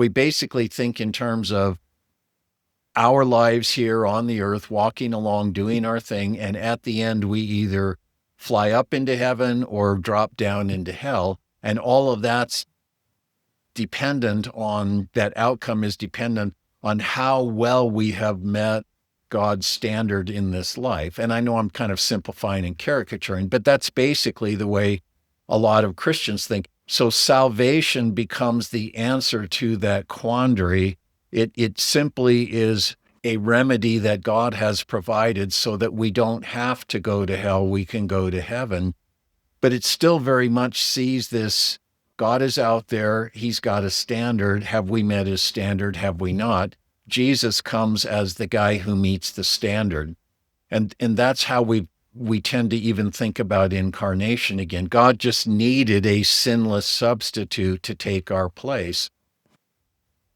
We basically think in terms of our lives here on the earth, walking along, doing our thing, and at the end, we either fly up into heaven or drop down into hell. And all of that's dependent on, that outcome is dependent on how well we have met God's standard in this life. And I know I'm kind of simplifying and caricaturing, but that's basically the way a lot of Christians think. So salvation becomes the answer to that quandary. It simply is a remedy that God has provided so that we don't have to go to hell, we can go to heaven. But it still very much sees this: God is out there, he's got a standard. Have we met his standard? Have we not? Jesus comes as the guy who meets the standard. And that's how we tend to even think about incarnation again. God just needed a sinless substitute to take our place.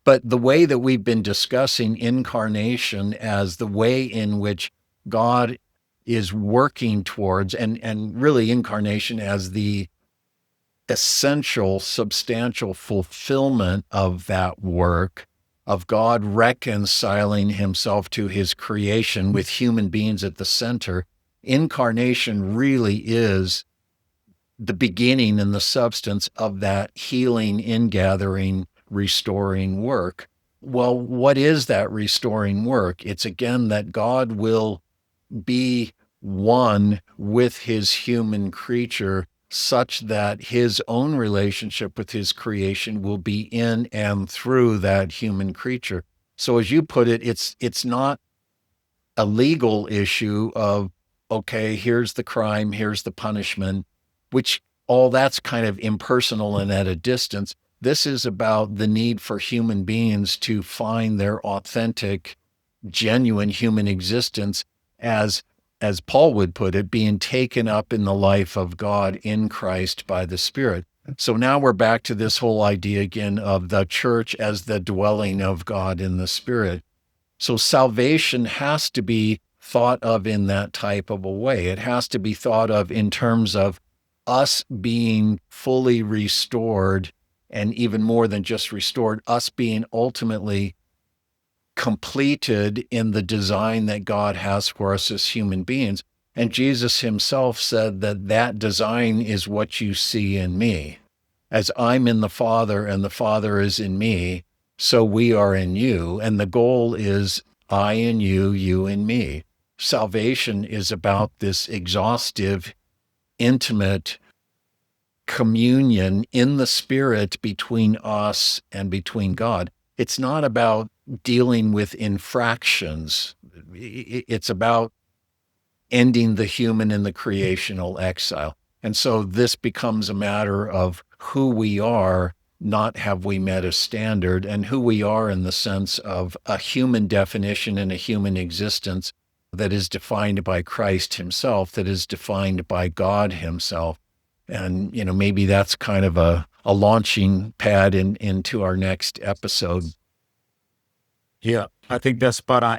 But the way that we've been discussing incarnation as the way in which God is working towards, and really incarnation as the essential, substantial fulfillment of that work of God reconciling himself to his creation with human beings at the center. Incarnation really is the beginning and the substance of that healing, ingathering, restoring work. Well, what is that restoring work? It's again that God will be one with his human creature, such that his own relationship with his creation will be in and through that human creature. So as you put it, it's not a legal issue of, okay, here's the crime, here's the punishment, which all that's kind of impersonal and at a distance. This is about the need for human beings to find their authentic, genuine human existence as Paul would put it, being taken up in the life of God in Christ by the Spirit. So now we're back to this whole idea again of the church as the dwelling of God in the Spirit. So salvation has to be thought of in that type of a way. It has to be thought of in terms of us being fully restored, and even more than just restored, us being ultimately completed in the design that God has for us as human beings. And Jesus himself said that that design is what you see in me. As I'm in the Father and the Father is in me, so we are in you. And the goal is I in you, you in me. Salvation is about this exhaustive, intimate communion in the Spirit between us and between God. It's not about dealing with infractions. It's about ending the human in the creational exile. And so this becomes a matter of who we are, not have we met a standard, and who we are in the sense of a human definition and a human existence that is defined by Christ himself, that is defined by God himself. And, maybe that's kind of a launching pad into our next episode. Yeah, I think that's spot on.